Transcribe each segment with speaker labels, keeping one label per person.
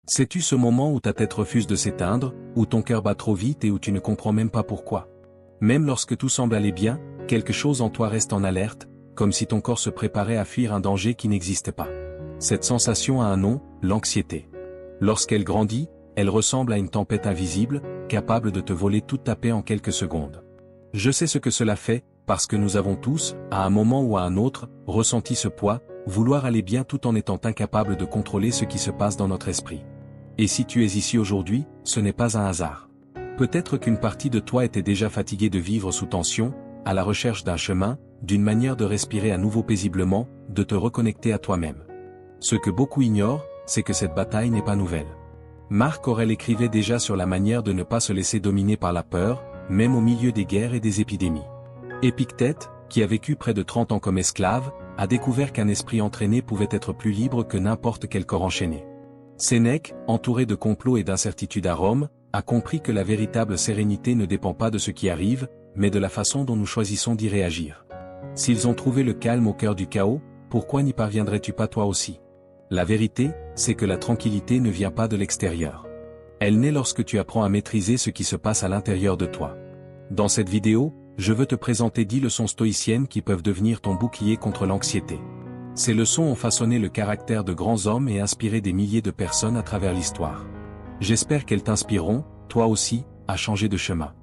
Speaker 1: Sais-tu ce moment où ta tête refuse de s'éteindre, où ton cœur bat trop vite et où tu ne comprends même pas pourquoi? Même lorsque tout semble aller bien, quelque chose en toi reste en alerte, comme si ton corps se préparait à fuir un danger qui n'existe pas. Cette sensation a un nom, l'anxiété. Lorsqu'elle grandit, elle ressemble à une tempête invisible, capable de te voler toute ta paix en quelques secondes. Je sais ce que cela fait, parce que nous avons tous, à un moment ou à un autre, ressenti ce poids, vouloir aller bien tout en étant incapable de contrôler ce qui se passe dans notre esprit. Et si tu es ici aujourd'hui, ce n'est pas un hasard. Peut-être qu'une partie de toi était déjà fatiguée de vivre sous tension, à la recherche d'un chemin, d'une manière de respirer à nouveau paisiblement, de te reconnecter à toi-même. Ce que beaucoup ignorent, c'est que cette bataille n'est pas nouvelle. Marc Aurèle écrivait déjà sur la manière de ne pas se laisser dominer par la peur, même au milieu des guerres et des épidémies. Épictète, qui a vécu près de 30 ans comme esclave, a découvert qu'un esprit entraîné pouvait être plus libre que n'importe quel corps enchaîné. Sénèque, entouré de complots et d'incertitudes à Rome, a compris que la véritable sérénité ne dépend pas de ce qui arrive, mais de la façon dont nous choisissons d'y réagir. S'ils ont trouvé le calme au cœur du chaos, pourquoi n'y parviendrais-tu pas toi aussi? La vérité, c'est que la tranquillité ne vient pas de l'extérieur. Elle naît lorsque tu apprends à maîtriser ce qui se passe à l'intérieur de toi. Dans cette vidéo, je veux te présenter 10 leçons stoïciennes qui peuvent devenir ton bouclier contre l'anxiété. Ces leçons ont façonné le caractère de grands hommes et inspiré des milliers de personnes à travers l'histoire. J'espère qu'elles t'inspireront, toi aussi, à changer de chemin.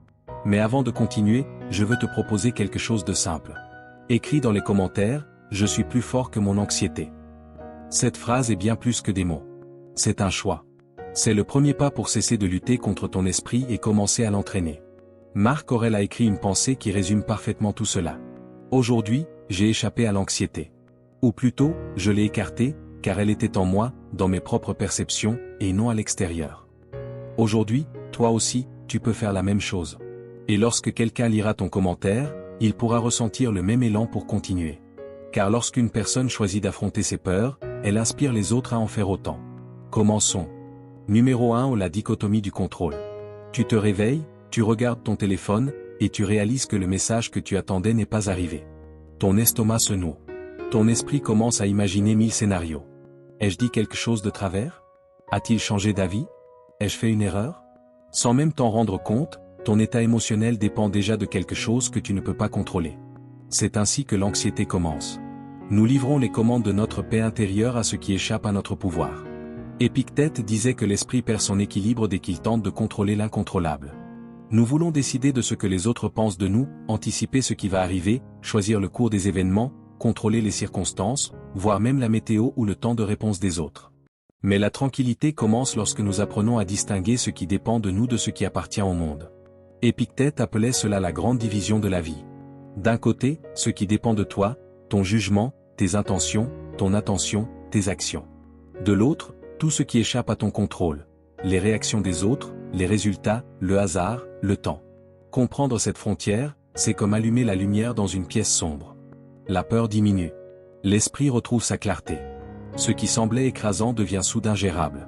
Speaker 1: Mais avant de continuer, je veux te proposer quelque chose de simple. Écris dans les commentaires, « Je suis plus fort que mon anxiété ». Cette phrase est bien plus que des mots. C'est un choix. C'est le premier pas pour cesser de lutter contre ton esprit et commencer à l'entraîner. Marc Aurèle a écrit une pensée qui résume parfaitement tout cela. Aujourd'hui, j'ai échappé à l'anxiété. Ou plutôt, je l'ai écartée, car elle était en moi, dans mes propres perceptions, et non à l'extérieur. Aujourd'hui, toi aussi, tu peux faire la même chose. Et lorsque quelqu'un lira ton commentaire, il pourra ressentir le même élan pour continuer. Car lorsqu'une personne choisit d'affronter ses peurs, elle inspire les autres à en faire autant. Commençons. Numéro 1. La dichotomie du contrôle. Tu te réveilles, tu regardes ton téléphone, et tu réalises que le message que tu attendais n'est pas arrivé. Ton estomac se noue. Ton esprit commence à imaginer 1000 scénarios. Ai-je dit quelque chose de travers? A-t-il changé d'avis? Ai-je fait une erreur? Sans même t'en rendre compte, ton état émotionnel dépend déjà de quelque chose que tu ne peux pas contrôler. C'est ainsi que l'anxiété commence. Nous livrons les commandes de notre paix intérieure à ce qui échappe à notre pouvoir. Épictète disait que l'esprit perd son équilibre dès qu'il tente de contrôler l'incontrôlable. Nous voulons décider de ce que les autres pensent de nous, anticiper ce qui va arriver, choisir le cours des événements, contrôler les circonstances, voire même la météo ou le temps de réponse des autres. Mais la tranquillité commence lorsque nous apprenons à distinguer ce qui dépend de nous de ce qui appartient au monde. Épictète appelait cela la grande division de la vie. D'un côté, ce qui dépend de toi, ton jugement, tes intentions, ton attention, tes actions. De l'autre, tout ce qui échappe à ton contrôle. Les réactions des autres, les résultats, le hasard, le temps. Comprendre cette frontière, c'est comme allumer la lumière dans une pièce sombre. La peur diminue. L'esprit retrouve sa clarté. Ce qui semblait écrasant devient soudain gérable.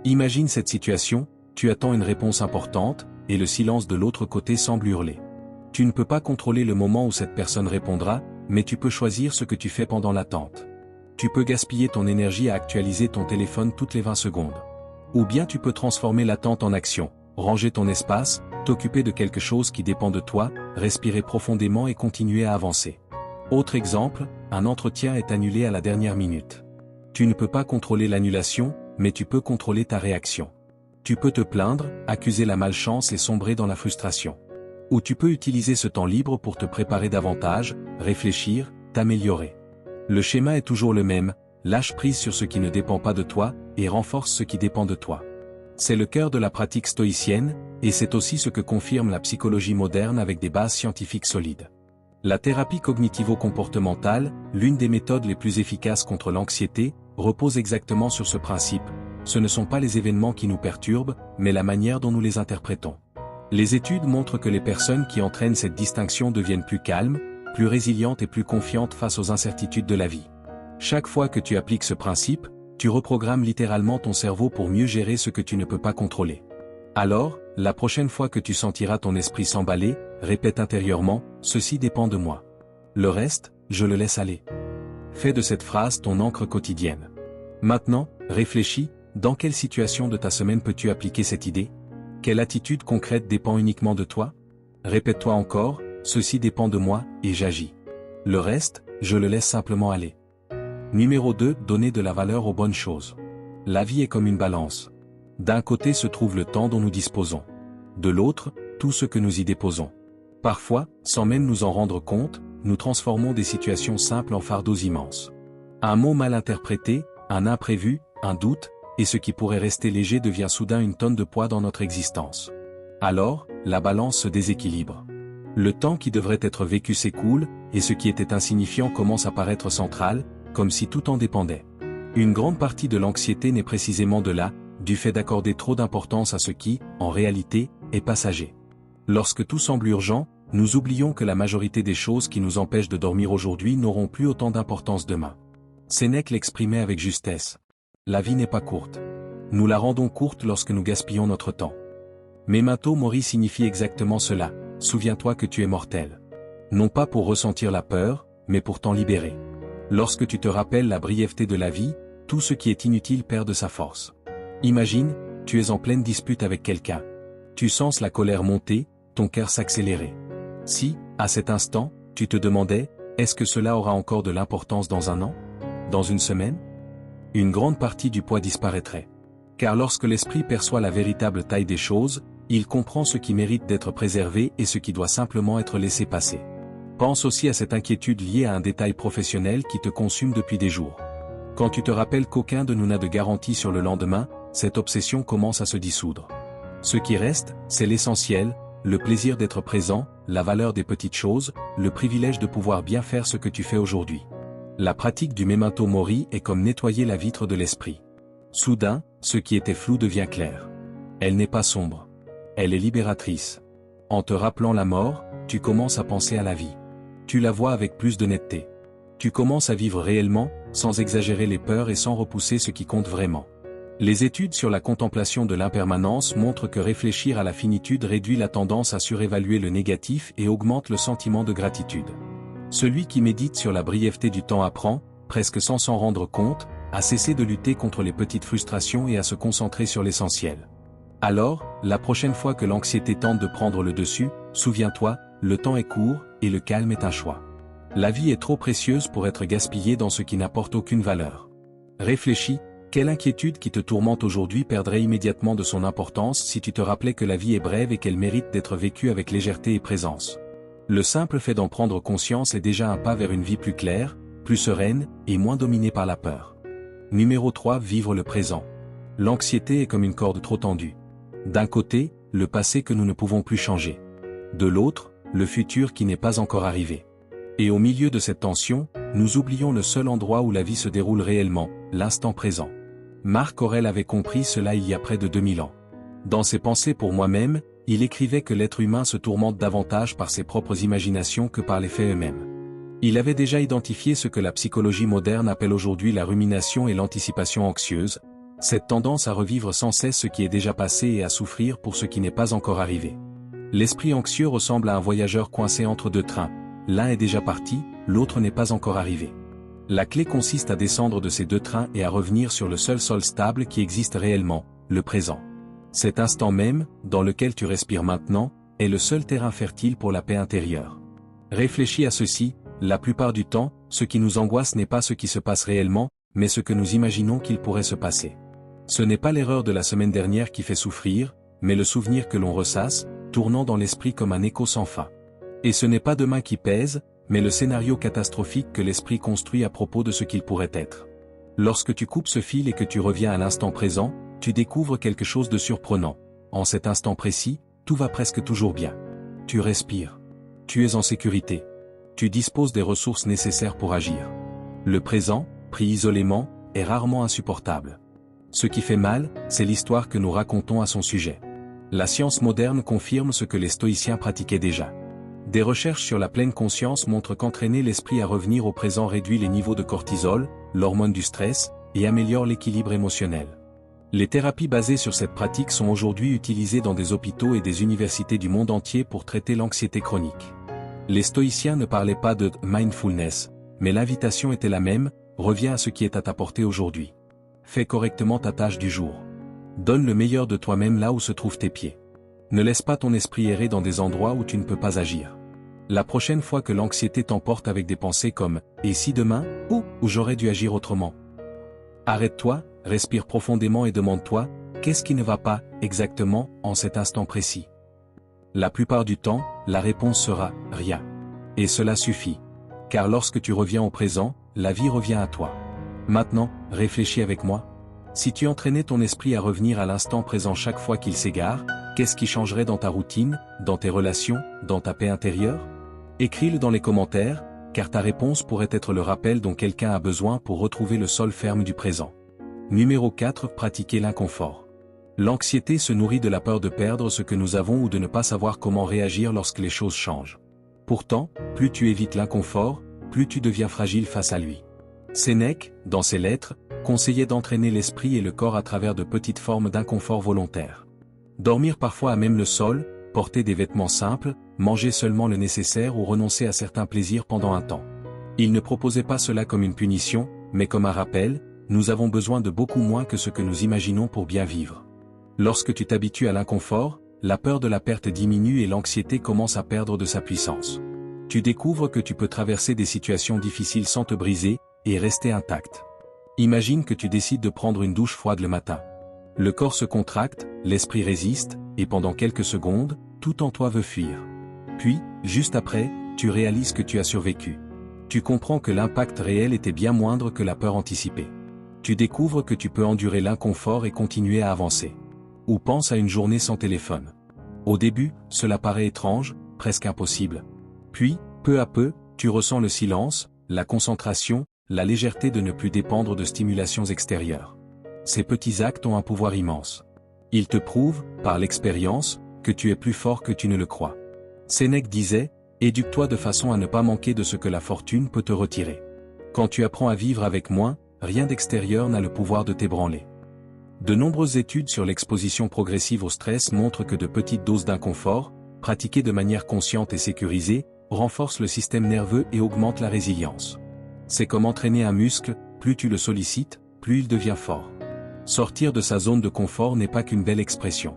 Speaker 1: Imagine cette situation, tu attends une réponse importante, et le silence de l'autre côté semble hurler. Tu ne peux pas contrôler le moment où cette personne répondra, mais tu peux choisir ce que tu fais pendant l'attente. Tu peux gaspiller ton énergie à actualiser ton téléphone toutes les 20 secondes. Ou bien tu peux transformer l'attente en action, ranger ton espace, t'occuper de quelque chose qui dépend de toi, respirer profondément et continuer à avancer. Autre exemple, un entretien est annulé à la dernière minute. Tu ne peux pas contrôler l'annulation, mais tu peux contrôler ta réaction. Tu peux te plaindre, accuser la malchance et sombrer dans la frustration. Ou tu peux utiliser ce temps libre pour te préparer davantage, réfléchir, t'améliorer. Le schéma est toujours le même, lâche prise sur ce qui ne dépend pas de toi, et renforce ce qui dépend de toi. C'est le cœur de la pratique stoïcienne, et c'est aussi ce que confirme la psychologie moderne avec des bases scientifiques solides. La thérapie cognitivo-comportementale, l'une des méthodes les plus efficaces contre l'anxiété, repose exactement sur ce principe. Ce ne sont pas les événements qui nous perturbent, mais la manière dont nous les interprétons. Les études montrent que les personnes qui entraînent cette distinction deviennent plus calmes, plus résilientes et plus confiantes face aux incertitudes de la vie. Chaque fois que tu appliques ce principe, tu reprogrammes littéralement ton cerveau pour mieux gérer ce que tu ne peux pas contrôler. Alors, la prochaine fois que tu sentiras ton esprit s'emballer, répète intérieurement, « Ceci dépend de moi. Le reste, je le laisse aller ». Fais de cette phrase ton encre quotidienne. Maintenant, réfléchis, Dans quelle situation de ta semaine peux-tu appliquer cette idée? Quelle attitude concrète dépend uniquement de toi? Répète-toi encore, ceci dépend de moi, et j'agis. Le reste, je le laisse simplement aller. Numéro 2, donner de la valeur aux bonnes choses. La vie est comme une balance. D'un côté se trouve le temps dont nous disposons. De l'autre, tout ce que nous y déposons. Parfois, sans même nous en rendre compte, nous transformons des situations simples en fardeaux immenses. Un mot mal interprété, un imprévu, un doute, et ce qui pourrait rester léger devient soudain une tonne de poids dans notre existence. Alors, la balance se déséquilibre. Le temps qui devrait être vécu s'écoule, et ce qui était insignifiant commence à paraître central, comme si tout en dépendait. Une grande partie de l'anxiété naît précisément de là, du fait d'accorder trop d'importance à ce qui, en réalité, est passager. Lorsque tout semble urgent, nous oublions que la majorité des choses qui nous empêchent de dormir aujourd'hui n'auront plus autant d'importance demain. Sénèque l'exprimait avec justesse. La vie n'est pas courte. Nous la rendons courte lorsque nous gaspillons notre temps. Memento mori signifie exactement cela, souviens-toi que tu es mortel. Non pas pour ressentir la peur, mais pour t'en libérer. Lorsque tu te rappelles la brièveté de la vie, tout ce qui est inutile perd de sa force. Imagine, tu es en pleine dispute avec quelqu'un. Tu sens la colère monter, ton cœur s'accélérer. Si, à cet instant, tu te demandais, est-ce que cela aura encore de l'importance dans un an? Dans une semaine? Une grande partie du poids disparaîtrait. Car lorsque l'esprit perçoit la véritable taille des choses, il comprend ce qui mérite d'être préservé et ce qui doit simplement être laissé passer. Pense aussi à cette inquiétude liée à un détail professionnel qui te consume depuis des jours. Quand tu te rappelles qu'aucun de nous n'a de garantie sur le lendemain, cette obsession commence à se dissoudre. Ce qui reste, c'est l'essentiel, le plaisir d'être présent, la valeur des petites choses, le privilège de pouvoir bien faire ce que tu fais aujourd'hui. La pratique du memento mori est comme nettoyer la vitre de l'esprit. Soudain, ce qui était flou devient clair. Elle n'est pas sombre. Elle est libératrice. En te rappelant la mort, tu commences à penser à la vie. Tu la vois avec plus de netteté. Tu commences à vivre réellement, sans exagérer les peurs et sans repousser ce qui compte vraiment. Les études sur la contemplation de l'impermanence montrent que réfléchir à la finitude réduit la tendance à surévaluer le négatif et augmente le sentiment de gratitude. Celui qui médite sur la brièveté du temps apprend, presque sans s'en rendre compte, à cesser de lutter contre les petites frustrations et à se concentrer sur l'essentiel. Alors, la prochaine fois que l'anxiété tente de prendre le dessus, souviens-toi, le temps est court, et le calme est un choix. La vie est trop précieuse pour être gaspillée dans ce qui n'apporte aucune valeur. Réfléchis, quelle inquiétude qui te tourmente aujourd'hui perdrait immédiatement de son importance si tu te rappelais que la vie est brève et qu'elle mérite d'être vécue avec légèreté et présence. Le simple fait d'en prendre conscience est déjà un pas vers une vie plus claire, plus sereine, et moins dominée par la peur. Numéro 3, vivre le présent. L'anxiété est comme une corde trop tendue. D'un côté, le passé que nous ne pouvons plus changer. De l'autre, le futur qui n'est pas encore arrivé. Et au milieu de cette tension, nous oublions le seul endroit où la vie se déroule réellement, l'instant présent. Marc Aurèle avait compris cela il y a près de 2000 ans. Dans ses pensées pour moi-même, il écrivait que l'être humain se tourmente davantage par ses propres imaginations que par les faits eux-mêmes. Il avait déjà identifié ce que la psychologie moderne appelle aujourd'hui la rumination et l'anticipation anxieuse, cette tendance à revivre sans cesse ce qui est déjà passé et à souffrir pour ce qui n'est pas encore arrivé. L'esprit anxieux ressemble à un voyageur coincé entre deux trains, l'un est déjà parti, l'autre n'est pas encore arrivé. La clé consiste à descendre de ces deux trains et à revenir sur le seul sol stable qui existe réellement, le présent. Cet instant même, dans lequel tu respires maintenant, est le seul terrain fertile pour la paix intérieure. Réfléchis à ceci, la plupart du temps, ce qui nous angoisse n'est pas ce qui se passe réellement, mais ce que nous imaginons qu'il pourrait se passer. Ce n'est pas l'erreur de la semaine dernière qui fait souffrir, mais le souvenir que l'on ressasse, tournant dans l'esprit comme un écho sans fin. Et ce n'est pas demain qui pèse, mais le scénario catastrophique que l'esprit construit à propos de ce qu'il pourrait être. Lorsque tu coupes ce fil et que tu reviens à l'instant présent, tu découvres quelque chose de surprenant. En cet instant précis, tout va presque toujours bien. Tu respires. Tu es en sécurité. Tu disposes des ressources nécessaires pour agir. Le présent, pris isolément, est rarement insupportable. Ce qui fait mal, c'est l'histoire que nous racontons à son sujet. La science moderne confirme ce que les stoïciens pratiquaient déjà. Des recherches sur la pleine conscience montrent qu'entraîner l'esprit à revenir au présent réduit les niveaux de cortisol, l'hormone du stress, et améliore l'équilibre émotionnel. Les thérapies basées sur cette pratique sont aujourd'hui utilisées dans des hôpitaux et des universités du monde entier pour traiter l'anxiété chronique. Les stoïciens ne parlaient pas de « mindfulness », mais l'invitation était la même, reviens à ce qui est à ta portée aujourd'hui. fais correctement ta tâche du jour. Donne le meilleur de toi-même là où se trouvent tes pieds. Ne laisse pas ton esprit errer dans des endroits où tu ne peux pas agir. La prochaine fois que l'anxiété t'emporte avec des pensées comme « et si demain ?» ou « j'aurais dû agir autrement ?» Arrête-toi, respire profondément et demande-toi « qu'est-ce qui ne va pas, exactement, en cet instant précis ?» La plupart du temps, la réponse sera « rien ». Et cela suffit. Car lorsque tu reviens au présent, la vie revient à toi. Maintenant, réfléchis avec moi. Si tu entraînais ton esprit à revenir à l'instant présent chaque fois qu'il s'égare, qu'est-ce qui changerait dans ta routine, dans tes relations, dans ta paix intérieure? Écris-le dans les commentaires, car ta réponse pourrait être le rappel dont quelqu'un a besoin pour retrouver le sol ferme du présent. Numéro 4. Pratiquer l'inconfort. L'anxiété se nourrit de la peur de perdre ce que nous avons ou de ne pas savoir comment réagir lorsque les choses changent. Pourtant, plus tu évites l'inconfort, plus tu deviens fragile face à lui. Sénèque, dans ses lettres, conseillait d'entraîner l'esprit et le corps à travers de petites formes d'inconfort volontaire. Dormir parfois à même le sol, porter des vêtements simples, manger seulement le nécessaire ou renoncer à certains plaisirs pendant un temps. Il ne proposait pas cela comme une punition, mais comme un rappel, nous avons besoin de beaucoup moins que ce que nous imaginons pour bien vivre. Lorsque tu t'habitues à l'inconfort, la peur de la perte diminue et l'anxiété commence à perdre de sa puissance. Tu découvres que tu peux traverser des situations difficiles sans te briser, et rester intact. Imagine que tu décides de prendre une douche froide le matin. Le corps se contracte, l'esprit résiste, et pendant quelques secondes, tout en toi veut fuir. Puis, juste après, tu réalises que tu as survécu. Tu comprends que l'impact réel était bien moindre que la peur anticipée. Tu découvres que tu peux endurer l'inconfort et continuer à avancer. Ou pense à une journée sans téléphone. Au début, cela paraît étrange, presque impossible. Puis, peu à peu, tu ressens le silence, la concentration, la légèreté de ne plus dépendre de stimulations extérieures. Ces petits actes ont un pouvoir immense. Ils te prouvent, par l'expérience, que tu es plus fort que tu ne le crois. Sénèque disait, « Éduque-toi de façon à ne pas manquer de ce que la fortune peut te retirer. Quand tu apprends à vivre avec moins, rien d'extérieur n'a le pouvoir de t'ébranler. » De nombreuses études sur l'exposition progressive au stress montrent que de petites doses d'inconfort, pratiquées de manière consciente et sécurisée, renforcent le système nerveux et augmentent la résilience. C'est comme entraîner un muscle, plus tu le sollicites, plus il devient fort. Sortir de sa zone de confort n'est pas qu'une belle expression.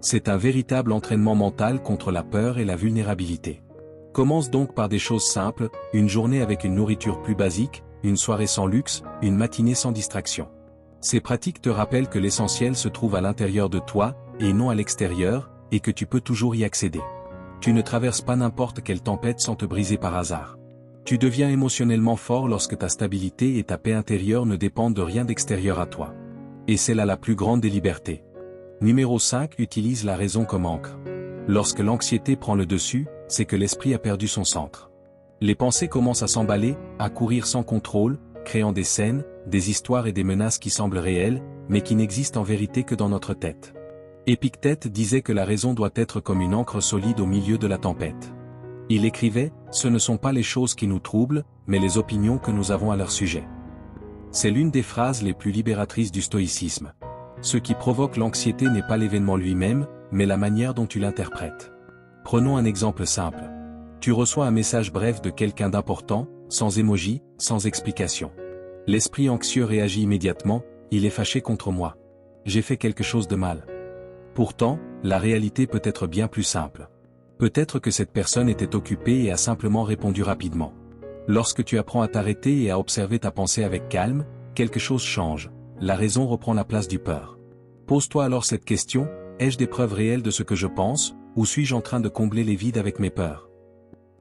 Speaker 1: C'est un véritable entraînement mental contre la peur et la vulnérabilité. Commence donc par des choses simples, une journée avec une nourriture plus basique, une soirée sans luxe, une matinée sans distraction. Ces pratiques te rappellent que l'essentiel se trouve à l'intérieur de toi, et non à l'extérieur, et que tu peux toujours y accéder. Tu ne traverses pas n'importe quelle tempête sans te briser par hasard. Tu deviens émotionnellement fort lorsque ta stabilité et ta paix intérieure ne dépendent de rien d'extérieur à toi. Et c'est là la plus grande des libertés. Numéro 5. Utilise la raison comme encre. Lorsque l'anxiété prend le dessus, c'est que l'esprit a perdu son centre. Les pensées commencent à s'emballer, à courir sans contrôle, créant des scènes, des histoires et des menaces qui semblent réelles, mais qui n'existent en vérité que dans notre tête. Épictète disait que la raison doit être comme une ancre solide au milieu de la tempête. Il écrivait, « Ce ne sont pas les choses qui nous troublent, mais les opinions que nous avons à leur sujet. » C'est l'une des phrases les plus libératrices du stoïcisme. Ce qui provoque l'anxiété n'est pas l'événement lui-même, mais la manière dont tu l'interprètes. Prenons un exemple simple. Tu reçois un message bref de quelqu'un d'important, sans émoji, sans explication. L'esprit anxieux réagit immédiatement, « Il est fâché contre moi. J'ai fait quelque chose de mal. » Pourtant, la réalité peut être bien plus simple. Peut-être que cette personne était occupée et a simplement répondu rapidement. Lorsque tu apprends à t'arrêter et à observer ta pensée avec calme, quelque chose change, la raison reprend la place du peur. Pose-toi alors cette question, ai-je des preuves réelles de ce que je pense, ou suis-je en train de combler les vides avec mes peurs?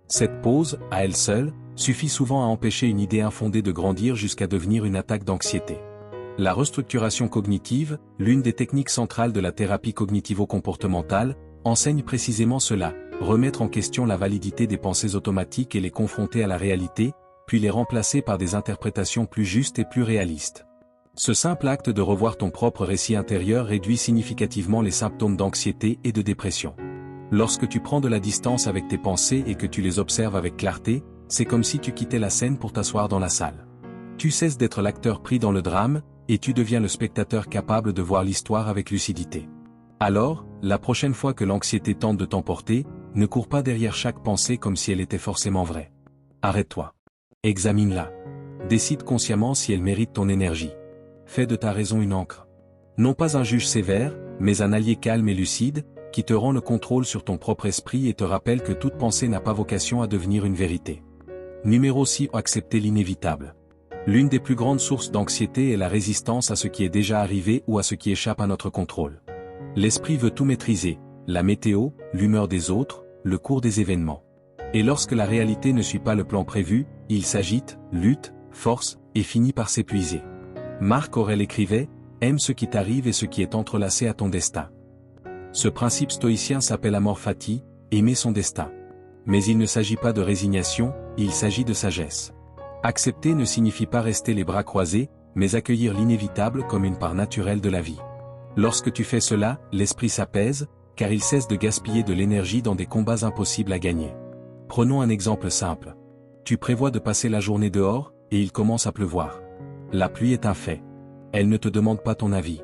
Speaker 1: Cette pause, à elle seule, suffit souvent à empêcher une idée infondée de grandir jusqu'à devenir une attaque d'anxiété. La restructuration cognitive, l'une des techniques centrales de la thérapie cognitivo-comportementale, enseigne précisément cela, remettre en question la validité des pensées automatiques et les confronter à la réalité, puis les remplacer par des interprétations plus justes et plus réalistes. Ce simple acte de revoir ton propre récit intérieur réduit significativement les symptômes d'anxiété et de dépression. Lorsque tu prends de la distance avec tes pensées et que tu les observes avec clarté, c'est comme si tu quittais la scène pour t'asseoir dans la salle. Tu cesses d'être l'acteur pris dans le drame, et tu deviens le spectateur capable de voir l'histoire avec lucidité. Alors, la prochaine fois que l'anxiété tente de t'emporter, ne cours pas derrière chaque pensée comme si elle était forcément vraie. Arrête-toi. Examine-la. Décide consciemment si elle mérite ton énergie. fais de ta raison une ancre. Non pas un juge sévère, mais un allié calme et lucide, qui te rend le contrôle sur ton propre esprit et te rappelle que toute pensée n'a pas vocation à devenir une vérité. Numéro 6. Accepter l'inévitable. L'une des plus grandes sources d'anxiété est la résistance à ce qui est déjà arrivé ou à ce qui échappe à notre contrôle. L'esprit veut tout maîtriser, la météo, l'humeur des autres, le cours des événements. Et lorsque la réalité ne suit pas le plan prévu, il s'agite, lutte, force, et finit par s'épuiser. Marc Aurèle écrivait « Aime ce qui t'arrive et ce qui est entrelacé à ton destin ». Ce principe stoïcien s'appelle amor fati, aimer son destin. Mais il ne s'agit pas de résignation, il s'agit de sagesse. Accepter ne signifie pas rester les bras croisés, mais accueillir l'inévitable comme une part naturelle de la vie. Lorsque tu fais cela, l'esprit s'apaise, car il cesse de gaspiller de l'énergie dans des combats impossibles à gagner. Prenons un exemple simple. Tu prévois de passer la journée dehors, et il commence à pleuvoir. La pluie est un fait. Elle ne te demande pas ton avis.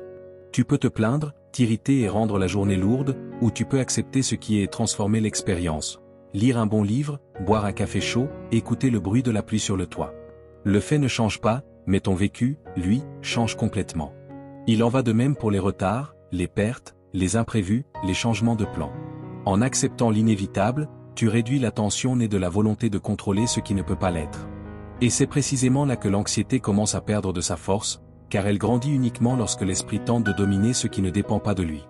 Speaker 1: Tu peux te plaindre, t'irriter et rendre la journée lourde, ou tu peux accepter ce qui est et transformer l'expérience. Lire un bon livre, boire un café chaud, écouter le bruit de la pluie sur le toit. Le fait ne change pas, mais ton vécu, lui, change complètement. Il en va de même pour les retards, les pertes, les imprévus, les changements de plan. En acceptant l'inévitable, tu réduis la tension née de la volonté de contrôler ce qui ne peut pas l'être. Et c'est précisément là que l'anxiété commence à perdre de sa force, car elle grandit uniquement lorsque l'esprit tente de dominer ce qui ne dépend pas de lui.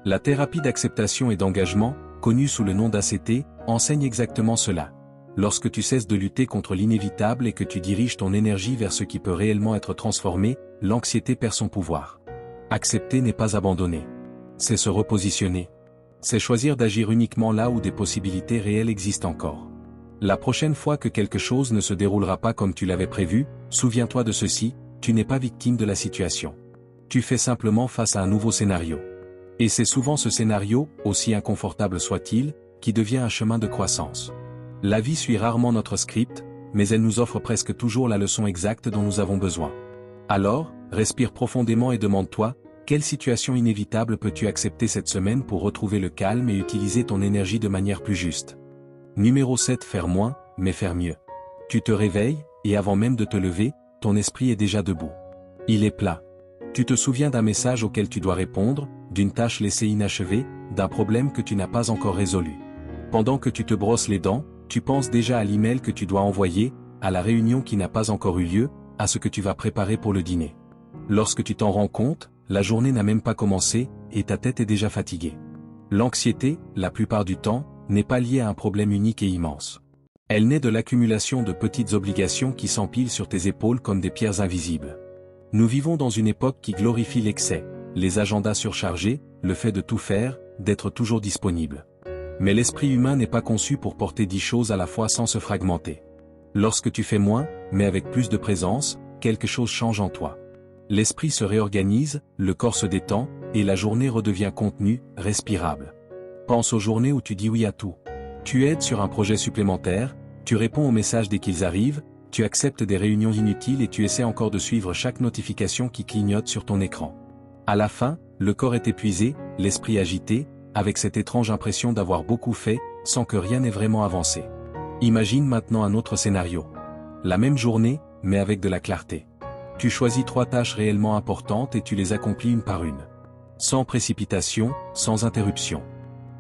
Speaker 1: La thérapie d'acceptation et d'engagement, connue sous le nom d'ACT, enseigne exactement cela. Lorsque tu cesses de lutter contre l'inévitable et que tu diriges ton énergie vers ce qui peut réellement être transformé, l'anxiété perd son pouvoir. Accepter n'est pas abandonner. C'est se repositionner. C'est choisir d'agir uniquement là où des possibilités réelles existent encore. La prochaine fois que quelque chose ne se déroulera pas comme tu l'avais prévu, souviens-toi de ceci, tu n'es pas victime de la situation. Tu fais simplement face à un nouveau scénario. Et c'est souvent ce scénario, aussi inconfortable soit-il, qui devient un chemin de croissance. La vie suit rarement notre script, mais elle nous offre presque toujours la leçon exacte dont nous avons besoin. Alors, respire profondément et demande-toi, quelle situation inévitable peux-tu accepter cette semaine pour retrouver le calme et utiliser ton énergie de manière plus juste? Numéro 7. Faire moins, mais faire mieux. Tu te réveilles, et avant même de te lever, ton esprit est déjà debout. Il est plat. Tu te souviens d'un message auquel tu dois répondre, d'une tâche laissée inachevée, d'un problème que tu n'as pas encore résolu. Pendant que tu te brosses les dents, tu penses déjà à l'email que tu dois envoyer, à la réunion qui n'a pas encore eu lieu, à ce que tu vas préparer pour le dîner. Lorsque tu t'en rends compte, la journée n'a même pas commencé, et ta tête est déjà fatiguée. L'anxiété, la plupart du temps, n'est pas liée à un problème unique et immense. Elle naît de l'accumulation de petites obligations qui s'empilent sur tes épaules comme des pierres invisibles. Nous vivons dans une époque qui glorifie l'excès, les agendas surchargés, le fait de tout faire, d'être toujours disponible. Mais l'esprit humain n'est pas conçu pour porter 10 choses à la fois sans se fragmenter. Lorsque tu fais moins, mais avec plus de présence, quelque chose change en toi. L'esprit se réorganise, le corps se détend, et la journée redevient contenue, respirable. Pense aux journées où tu dis oui à tout. Tu aides sur un projet supplémentaire, tu réponds aux messages dès qu'ils arrivent, tu acceptes des réunions inutiles et tu essaies encore de suivre chaque notification qui clignote sur ton écran. À la fin, le corps est épuisé, l'esprit agité, avec cette étrange impression d'avoir beaucoup fait, sans que rien n'ait vraiment avancé. Imagine maintenant un autre scénario. La même journée, mais avec de la clarté. Tu choisis 3 tâches réellement importantes et tu les accomplis une par une. Sans précipitation, sans interruption.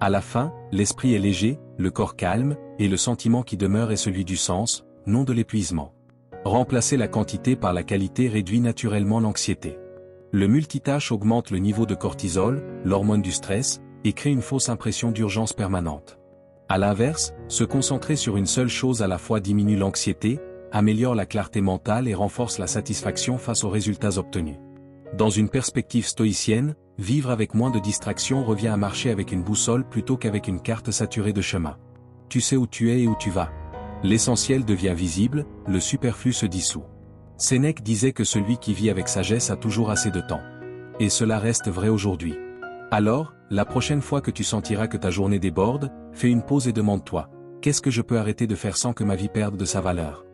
Speaker 1: À la fin, l'esprit est léger, le corps calme, et le sentiment qui demeure est celui du sens, non de l'épuisement. Remplacer la quantité par la qualité réduit naturellement l'anxiété. Le multitâche augmente le niveau de cortisol, l'hormone du stress, et crée une fausse impression d'urgence permanente. À l'inverse, se concentrer sur une seule chose à la fois diminue l'anxiété, améliore la clarté mentale et renforce la satisfaction face aux résultats obtenus. Dans une perspective stoïcienne, vivre avec moins de distractions revient à marcher avec une boussole plutôt qu'avec une carte saturée de chemins. Tu sais où tu es et où tu vas. L'essentiel devient visible, le superflu se dissout. Sénèque disait que celui qui vit avec sagesse a toujours assez de temps. Et cela reste vrai aujourd'hui. Alors, la prochaine fois que tu sentiras que ta journée déborde, fais une pause et demande-toi, qu'est-ce que je peux arrêter de faire sans que ma vie perde de sa valeur?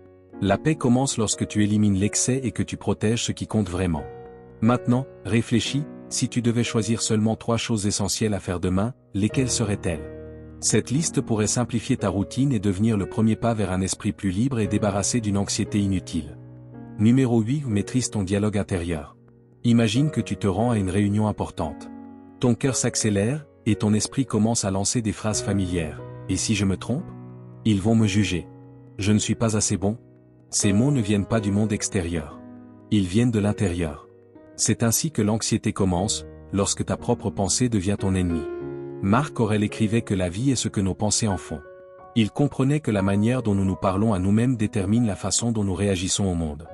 Speaker 1: La paix commence lorsque tu élimines l'excès et que tu protèges ce qui compte vraiment. Maintenant, réfléchis, si tu devais choisir seulement 3 choses essentielles à faire demain, lesquelles seraient-elles? Cette liste pourrait simplifier ta routine et devenir le premier pas vers un esprit plus libre et débarrassé d'une anxiété inutile. Numéro 8. Maîtrise ton dialogue intérieur. Imagine que tu te rends à une réunion importante. Ton cœur s'accélère, et ton esprit commence à lancer des phrases familières. Et si je me trompe? Ils vont me juger. Je ne suis pas assez bon. Ces mots ne viennent pas du monde extérieur. Ils viennent de l'intérieur. C'est ainsi que l'anxiété commence, lorsque ta propre pensée devient ton ennemi. Marc Aurèle écrivait que la vie est ce que nos pensées en font. Il comprenait que la manière dont nous nous parlons à nous-mêmes détermine la façon dont nous réagissons au monde.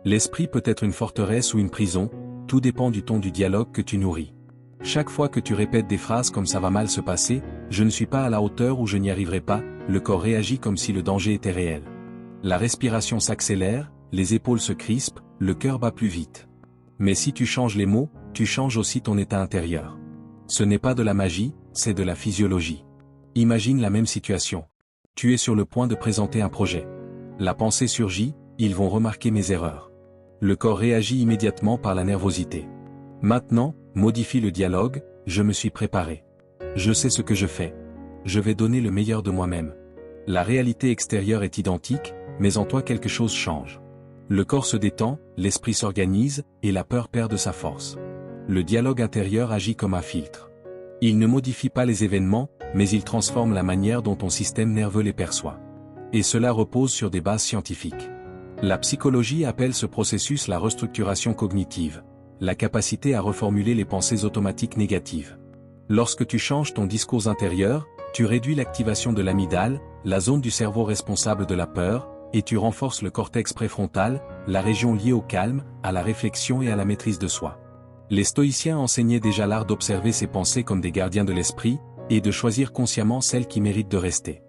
Speaker 1: L'esprit peut être une forteresse ou une prison, tout dépend du ton du dialogue que tu nourris. Chaque fois que tu répètes des phrases comme ça va mal se passer, je ne suis pas à la hauteur ou je n'y arriverai pas, le corps réagit comme si le danger était réel. La respiration s'accélère, les épaules se crispent, le cœur bat plus vite. Mais si tu changes les mots, tu changes aussi ton état intérieur. Ce n'est pas de la magie, c'est de la physiologie. Imagine la même situation. Tu es sur le point de présenter un projet. La pensée surgit, ils vont remarquer mes erreurs. Le corps réagit immédiatement par la nervosité. Maintenant, modifie le dialogue, je me suis préparé. Je sais ce que je fais. Je vais donner le meilleur de moi-même. La réalité extérieure est identique, mais en toi quelque chose change. Le corps se détend, l'esprit s'organise, et la peur perd de sa force. Le dialogue intérieur agit comme un filtre. Il ne modifie pas les événements, mais il transforme la manière dont ton système nerveux les perçoit. Et cela repose sur des bases scientifiques. La psychologie appelle ce processus la restructuration cognitive, la capacité à reformuler les pensées automatiques négatives. Lorsque tu changes ton discours intérieur, tu réduis l'activation de l'amygdale, la zone du cerveau responsable de la peur, et tu renforces le cortex préfrontal, la région liée au calme, à la réflexion et à la maîtrise de soi. Les stoïciens enseignaient déjà l'art d'observer ses pensées comme des gardiens de l'esprit, et de choisir consciemment celles qui méritent de rester.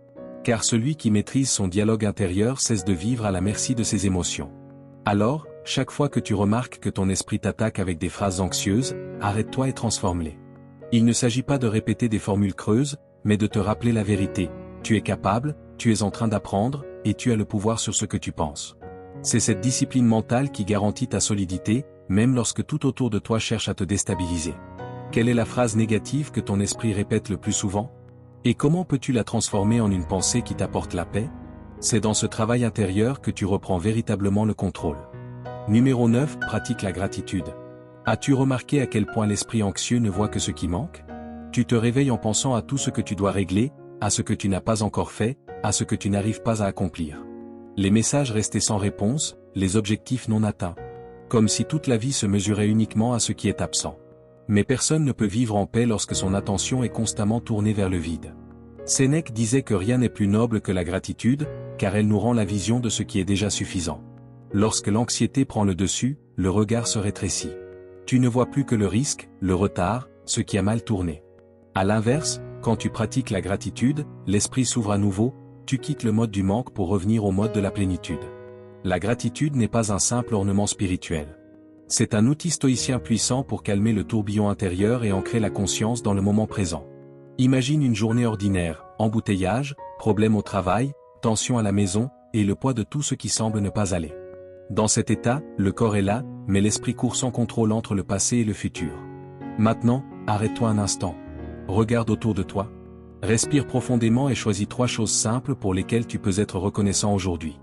Speaker 1: Car celui qui maîtrise son dialogue intérieur cesse de vivre à la merci de ses émotions. Alors, chaque fois que tu remarques que ton esprit t'attaque avec des phrases anxieuses, arrête-toi et transforme-les. Il ne s'agit pas de répéter des formules creuses, mais de te rappeler la vérité. Tu es capable, tu es en train d'apprendre, et tu as le pouvoir sur ce que tu penses. C'est cette discipline mentale qui garantit ta solidité, même lorsque tout autour de toi cherche à te déstabiliser. Quelle est la phrase négative que ton esprit répète le plus souvent? Et comment peux-tu la transformer en une pensée qui t'apporte la paix? C'est dans ce travail intérieur que tu reprends véritablement le contrôle. Numéro 9. Pratique la gratitude. As-tu remarqué à quel point l'esprit anxieux ne voit que ce qui manque? Tu te réveilles en pensant à tout ce que tu dois régler, à ce que tu n'as pas encore fait, à ce que tu n'arrives pas à accomplir. Les messages restés sans réponse, les objectifs non atteints. Comme si toute la vie se mesurait uniquement à ce qui est absent. Mais personne ne peut vivre en paix lorsque son attention est constamment tournée vers le vide. Sénèque disait que rien n'est plus noble que la gratitude, car elle nous rend la vision de ce qui est déjà suffisant. Lorsque l'anxiété prend le dessus, le regard se rétrécit. Tu ne vois plus que le risque, le retard, ce qui a mal tourné. À l'inverse, quand tu pratiques la gratitude, l'esprit s'ouvre à nouveau, tu quittes le mode du manque pour revenir au mode de la plénitude. La gratitude n'est pas un simple ornement spirituel. C'est un outil stoïcien puissant pour calmer le tourbillon intérieur et ancrer la conscience dans le moment présent. Imagine une journée ordinaire, embouteillage, problème au travail, tension à la maison, et le poids de tout ce qui semble ne pas aller. Dans cet état, le corps est là, mais l'esprit court sans contrôle entre le passé et le futur. Maintenant, arrête-toi un instant. Regarde autour de toi. Respire profondément et choisis 3 choses simples pour lesquelles tu peux être reconnaissant aujourd'hui.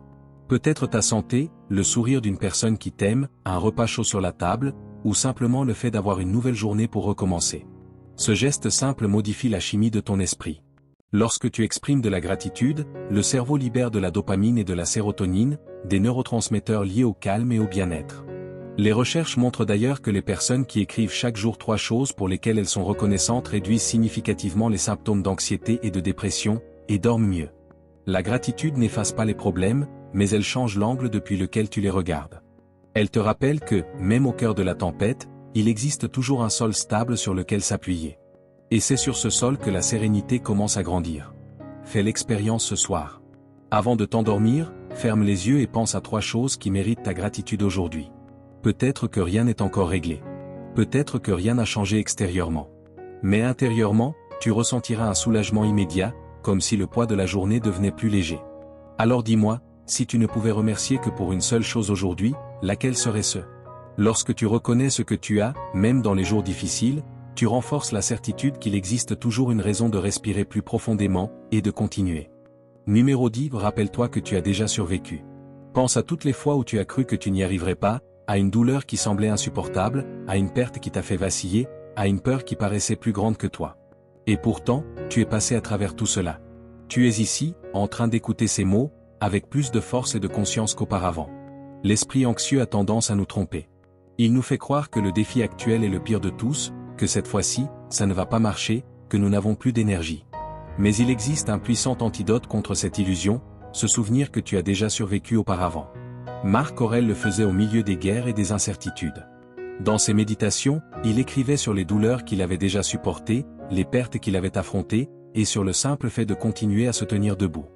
Speaker 1: Peut-être ta santé, le sourire d'une personne qui t'aime, un repas chaud sur la table, ou simplement le fait d'avoir une nouvelle journée pour recommencer. Ce geste simple modifie la chimie de ton esprit. Lorsque tu exprimes de la gratitude, le cerveau libère de la dopamine et de la sérotonine, des neurotransmetteurs liés au calme et au bien-être. Les recherches montrent d'ailleurs que les personnes qui écrivent chaque jour 3 choses pour lesquelles elles sont reconnaissantes réduisent significativement les symptômes d'anxiété et de dépression, et dorment mieux. La gratitude n'efface pas les problèmes, mais elle change l'angle depuis lequel tu les regardes. Elle te rappelle que, même au cœur de la tempête, il existe toujours un sol stable sur lequel s'appuyer. Et c'est sur ce sol que la sérénité commence à grandir. Fais l'expérience ce soir. Avant de t'endormir, ferme les yeux et pense à 3 choses qui méritent ta gratitude aujourd'hui. Peut-être que rien n'est encore réglé. Peut-être que rien n'a changé extérieurement. Mais intérieurement, tu ressentiras un soulagement immédiat, comme si le poids de la journée devenait plus léger. Alors dis-moi, si tu ne pouvais remercier que pour une seule chose aujourd'hui, laquelle serait-ce? Lorsque tu reconnais ce que tu as, même dans les jours difficiles, tu renforces la certitude qu'il existe toujours une raison de respirer plus profondément, et de continuer. Numéro 10. Rappelle-toi que tu as déjà survécu. Pense à toutes les fois où tu as cru que tu n'y arriverais pas, à une douleur qui semblait insupportable, à une perte qui t'a fait vaciller, à une peur qui paraissait plus grande que toi. Et pourtant, tu es passé à travers tout cela. Tu es ici, en train d'écouter ces mots, avec plus de force et de conscience qu'auparavant. L'esprit anxieux a tendance à nous tromper. Il nous fait croire que le défi actuel est le pire de tous, que cette fois-ci, ça ne va pas marcher, que nous n'avons plus d'énergie. Mais il existe un puissant antidote contre cette illusion, se souvenir que tu as déjà survécu auparavant. Marc Aurèle le faisait au milieu des guerres et des incertitudes. Dans ses méditations, il écrivait sur les douleurs qu'il avait déjà supportées, les pertes qu'il avait affrontées, et sur le simple fait de continuer à se tenir debout.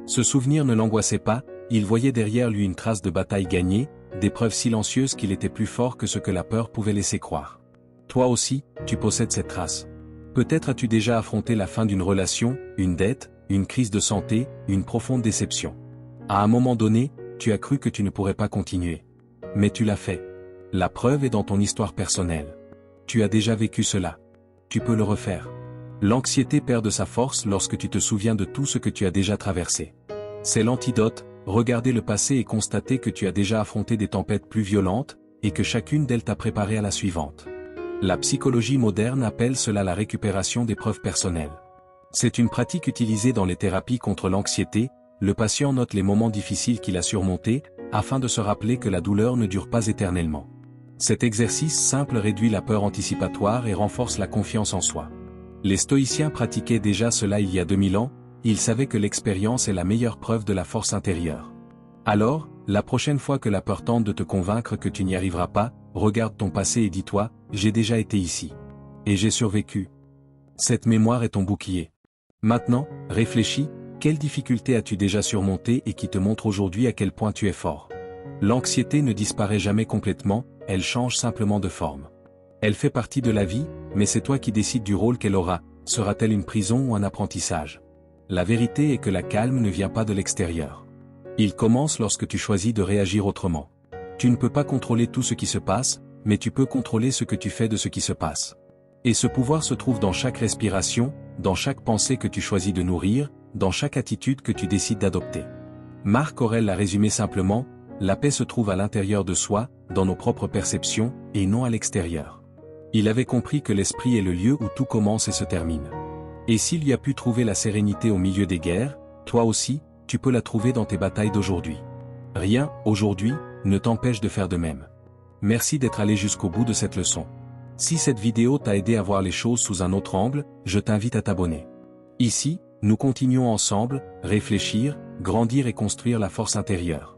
Speaker 1: Ce souvenir ne l'angoissait pas, il voyait derrière lui une trace de bataille gagnée, des preuves silencieuses qu'il était plus fort que ce que la peur pouvait laisser croire. Toi aussi, tu possèdes cette trace. Peut-être as-tu déjà affronté la fin d'une relation, une dette, une crise de santé, une profonde déception. À un moment donné, tu as cru que tu ne pourrais pas continuer. Mais tu l'as fait. La preuve est dans ton histoire personnelle. Tu as déjà vécu cela. Tu peux le refaire. L'anxiété perd de sa force lorsque tu te souviens de tout ce que tu as déjà traversé. C'est l'antidote, regarder le passé et constater que tu as déjà affronté des tempêtes plus violentes, et que chacune d'elles t'a préparé à la suivante. La psychologie moderne appelle cela la récupération des preuves personnelles. C'est une pratique utilisée dans les thérapies contre l'anxiété, le patient note les moments difficiles qu'il a surmontés, afin de se rappeler que la douleur ne dure pas éternellement. Cet exercice simple réduit la peur anticipatoire et renforce la confiance en soi. Les stoïciens pratiquaient déjà cela il y a 2000 ans, ils savaient que l'expérience est la meilleure preuve de la force intérieure. Alors, la prochaine fois que la peur tente de te convaincre que tu n'y arriveras pas, regarde ton passé et dis-toi, j'ai déjà été ici. Et j'ai survécu. Cette mémoire est ton bouclier. Maintenant, réfléchis, quelles difficultés as-tu déjà surmontées et qui te montrent aujourd'hui à quel point tu es fort. L'anxiété ne disparaît jamais complètement, elle change simplement de forme. Elle fait partie de la vie, mais c'est toi qui décides du rôle qu'elle aura, sera-t-elle une prison ou un apprentissage? La vérité est que la calme ne vient pas de l'extérieur. Il commence lorsque tu choisis de réagir autrement. Tu ne peux pas contrôler tout ce qui se passe, mais tu peux contrôler ce que tu fais de ce qui se passe. Et ce pouvoir se trouve dans chaque respiration, dans chaque pensée que tu choisis de nourrir, dans chaque attitude que tu décides d'adopter. Marc Aurèle l'a résumé simplement, la paix se trouve à l'intérieur de soi, dans nos propres perceptions, et non à l'extérieur. Il avait compris que l'esprit est le lieu où tout commence et se termine. Et s'il y a pu trouver la sérénité au milieu des guerres, toi aussi, tu peux la trouver dans tes batailles d'aujourd'hui. Rien, aujourd'hui, ne t'empêche de faire de même. Merci d'être allé jusqu'au bout de cette leçon. Si cette vidéo t'a aidé à voir les choses sous un autre angle, je t'invite à t'abonner. Ici, nous continuons ensemble, réfléchir, grandir et construire la force intérieure.